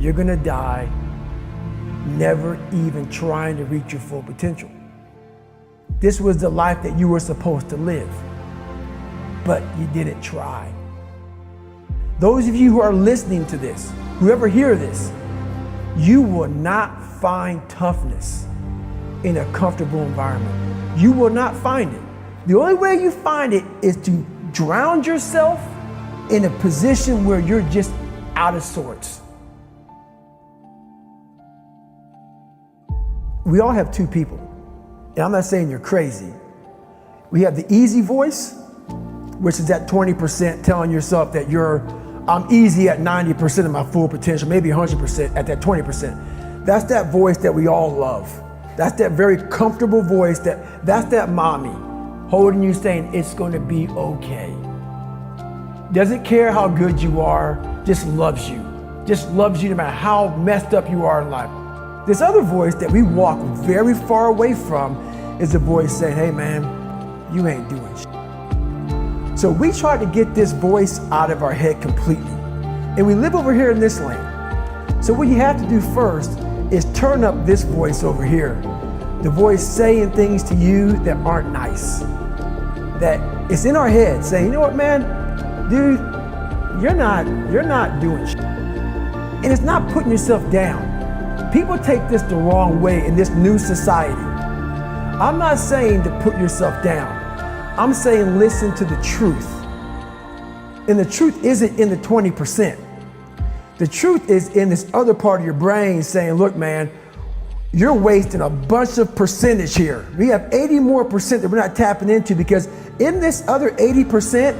you're gonna die never even trying to reach your full potential. This was the life that you were supposed to live, but you didn't try. Those of you who are listening to this, whoever hear this, you will not find toughness in a comfortable environment. You will not find it. The only way you find it is to drown yourself in a position where you're just out of sorts. We all have two people, and I'm not saying you're crazy. We have the easy voice, which is that 20% telling yourself that I'm easy at 90% of my full potential, maybe 100% at that 20%. That's that voice that we all love. That's that very comfortable voice, that's that mommy holding you saying it's gonna be okay. Doesn't care how good you are, just loves you. Just loves you no matter how messed up you are in life. This other voice that we walk very far away from is a voice saying, hey man, you ain't doing shit. So we try to get this voice out of our head completely. And we live over here in this lane. So what you have to do first is turn up this voice over here. The voice saying things to you that aren't nice. That it's in our head saying, you know what man, dude, you're not doing shit. And it's not putting yourself down. People take this the wrong way in this new society. I'm not saying to put yourself down. I'm saying listen to the truth. And the truth isn't in the 20%. The truth is in this other part of your brain saying, look man, you're wasting a bunch of percentage here. We have 80 more percent that we're not tapping into, because in this other 80%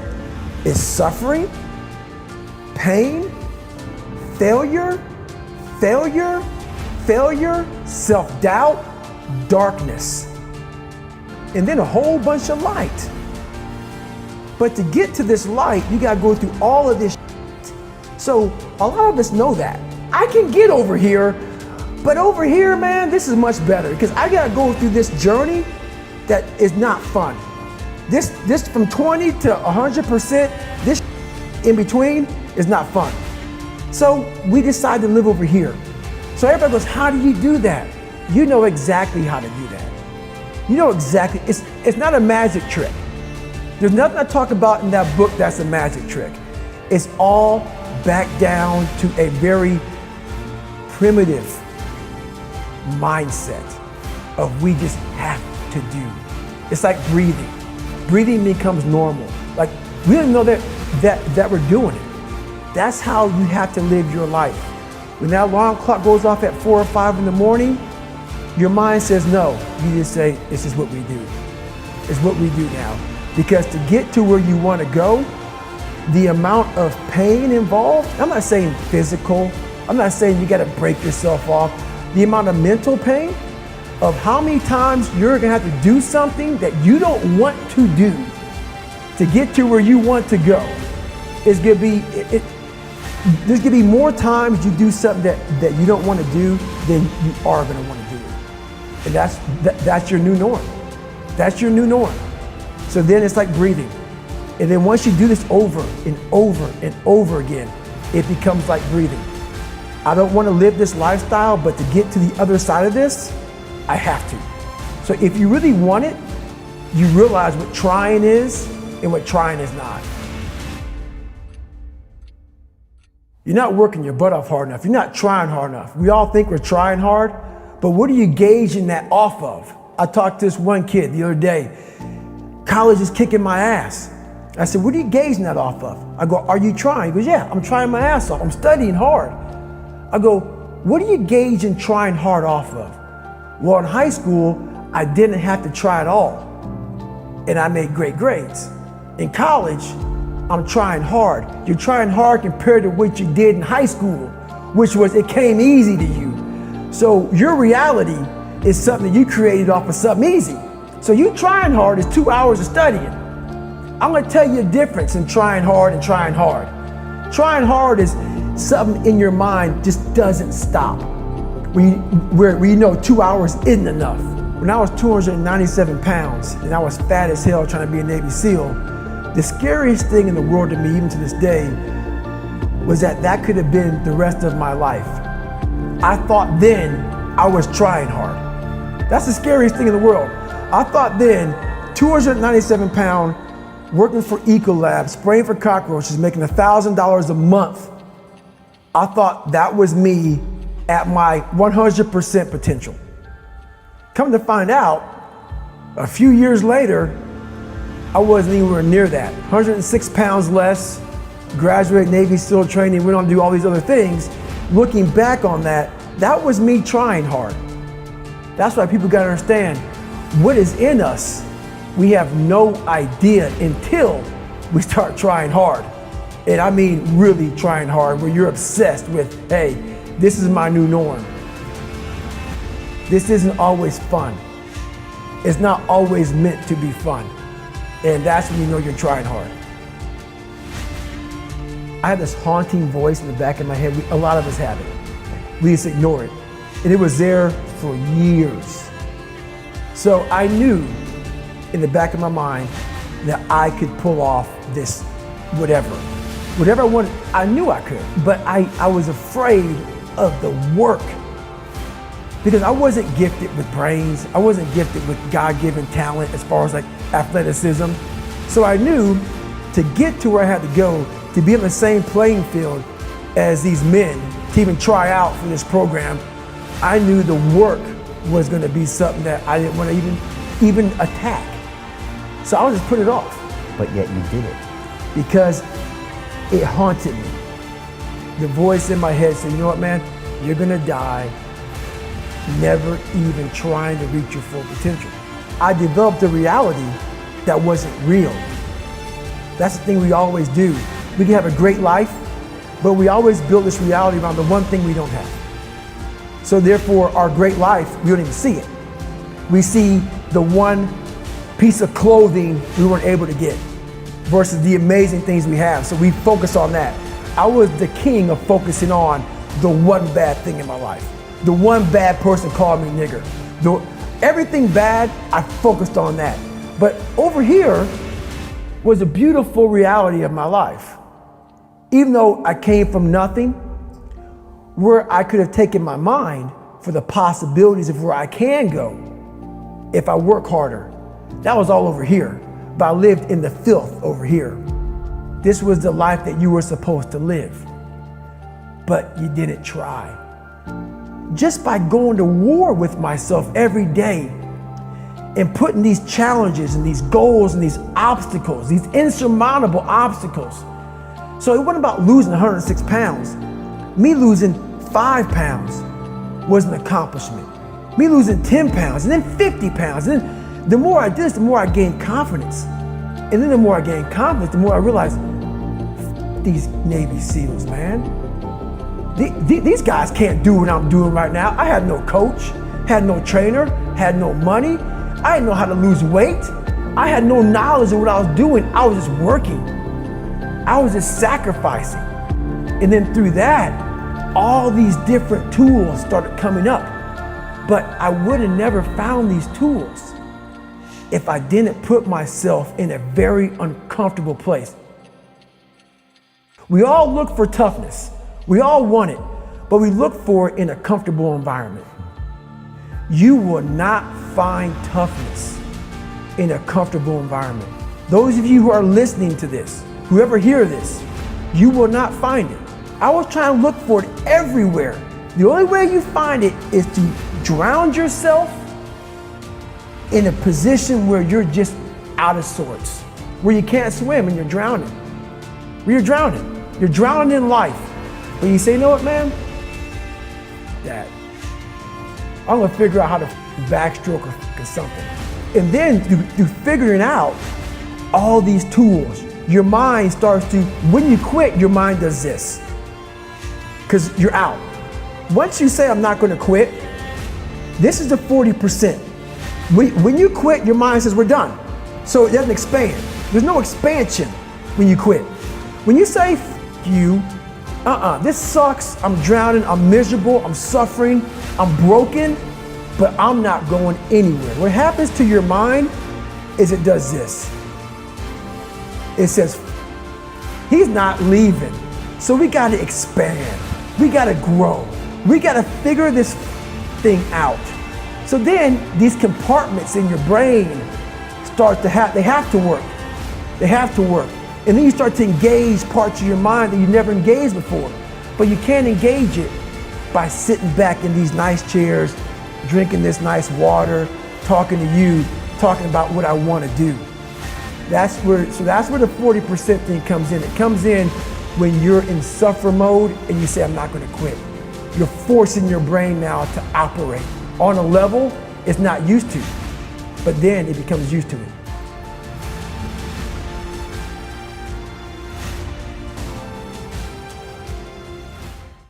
is suffering, pain, failure, self-doubt, darkness, and then a whole bunch of light. But to get to this light, you gotta go through all of this shit. So a lot of us know that. I can get over here, but over here, man, this is much better, because I gotta go through this journey that is not fun. This from 20 to 100%, this in between is not fun. So we decide to live over here. So everybody goes, how do you do that? You know exactly how to do that. You know exactly, it's not a magic trick. There's nothing I talk about in that book that's a magic trick. It's all back down to a very primitive mindset of we just have to do. It's like breathing. Breathing becomes normal. Like we don't know that we're doing it. That's how you have to live your life. When that alarm clock goes off at 4 or 5 in the morning, your mind says no. You just say, this is what we do. It's what we do now. Because to get to where you want to go, the amount of pain involved, I'm not saying physical, I'm not saying you got to break yourself off. The amount of mental pain of how many times you're going to have to do something that you don't want to do to get to where you want to go is going to be, there's going to be more times you do something that you don't want to do than you are going to want to do. And that's your new norm. That's your new norm. So then it's like breathing. And then once you do this over and over and over again, it becomes like breathing. I don't want to live this lifestyle, but to get to the other side of this, I have to. So if you really want it, you realize what trying is and what trying is not. You're not working your butt off hard enough. You're not trying hard enough. We all think we're trying hard, but what are you gauging that off of? I talked to this one kid the other day. College is kicking my ass. I said, what are you gauging that off of? I go, are you trying? He goes, yeah, I'm trying my ass off. I'm studying hard. I go, what are you gauging trying hard off of? Well, in high school, I didn't have to try at all, and I made great grades. In college, I'm trying hard. You're trying hard compared to what you did in high school, which was it came easy to you. So your reality is something you created off of something easy. So you trying hard is 2 hours of studying. I'm gonna tell you a difference in trying hard and trying hard. Trying hard is something in your mind just doesn't stop. Where you know 2 hours isn't enough. When I was 297 pounds and I was fat as hell trying to be a Navy SEAL, the scariest thing in the world to me, even to this day, was that could have been the rest of my life. I thought then I was trying hard. That's the scariest thing in the world. I thought then 297 pound, working for Ecolab, spraying for cockroaches, making $1,000 a month. I thought that was me at my 100% potential. Come to find out, a few years later, I wasn't anywhere near that. 106 pounds less, graduated Navy SEAL training, went on to do all these other things. Looking back on that, that was me trying hard. That's why people gotta understand, what is in us, we have no idea until we start trying hard. And I mean really trying hard, where you're obsessed with, hey, this is my new norm. This isn't always fun. It's not always meant to be fun. And that's when you know you're trying hard. I had this haunting voice in the back of my head. A lot of us have it. We just ignore it. And it was there for years. So I knew in the back of my mind that I could pull off this whatever. Whatever I wanted, I knew I could. But I was afraid of the work, because I wasn't gifted with brains. I wasn't gifted with God-given talent as far as like athleticism. So I knew to get to where I had to go, to be on the same playing field as these men, to even try out for this program, I knew the work was gonna be something that I didn't want to even attack. So I would just put it off. But yet you did it. Because it haunted me. The voice in my head said, you know what, man, you're gonna die never even trying to reach your full potential. I developed a reality that wasn't real. That's the thing we always do. We can have a great life, but we always build this reality around the one thing we don't have. So therefore, our great life, we don't even see it. We see the one piece of clothing we weren't able to get versus the amazing things we have. So we focus on that. I was the king of focusing on the one bad thing in my life. The one bad person called me nigger. Everything bad, I focused on that. But over here was a beautiful reality of my life. Even though I came from nothing, where I could have taken my mind for the possibilities of where I can go if I work harder. That was all over here, but I lived in the filth over here. This was the life that you were supposed to live, but you didn't try. Just by going to war with myself every day and putting these challenges and these goals and these obstacles, these insurmountable obstacles. So it wasn't about losing 106 pounds. Me losing 5 pounds was an accomplishment. Me losing 10 pounds and then 50 pounds. And then the more I did this, the more I gained confidence. And then the more I gained confidence, the more I realized, these Navy SEALs, man. These guys can't do what I'm doing right now. I had no coach, had no trainer, had no money. I didn't know how to lose weight. I had no knowledge of what I was doing. I was just working. I was just sacrificing. And then through that, all these different tools started coming up. But I would have never found these tools if I didn't put myself in a very uncomfortable place. We all look for toughness. We all want it, but we look for it in a comfortable environment. You will not find toughness in a comfortable environment. Those of you who are listening to this, whoever hear this, you will not find it. I was trying to look for it everywhere. The only way you find it is to drown yourself in a position where you're just out of sorts, where you can't swim and you're drowning. Where you're drowning. You're drowning in life. But you say, you know what, man? Dad, I'm gonna figure out how to backstroke or something. And then through figuring out all these tools, your mind starts to, when you quit, your mind does this. Because you're out. Once you say, I'm not gonna quit, this is the 40%. When you quit, your mind says, we're done. So it doesn't expand. There's no expansion when you quit. When you say, you, this sucks, I'm drowning, I'm miserable, I'm suffering, I'm broken, but I'm not going anywhere. What happens to your mind is it does this. It says, he's not leaving, so we gotta expand, we gotta grow, We got to figure this thing out. So then these compartments in your brain start to they have to work. They have to work. And then you start to engage parts of your mind that you never engaged before. But you can't engage it by sitting back in these nice chairs, drinking this nice water, talking to you, talking about what I want to do. That's where the 40% thing comes in. It comes in when you're in suffer mode and you say, I'm not going to quit. You're forcing your brain now to operate on a level it's not used to, but then it becomes used to it.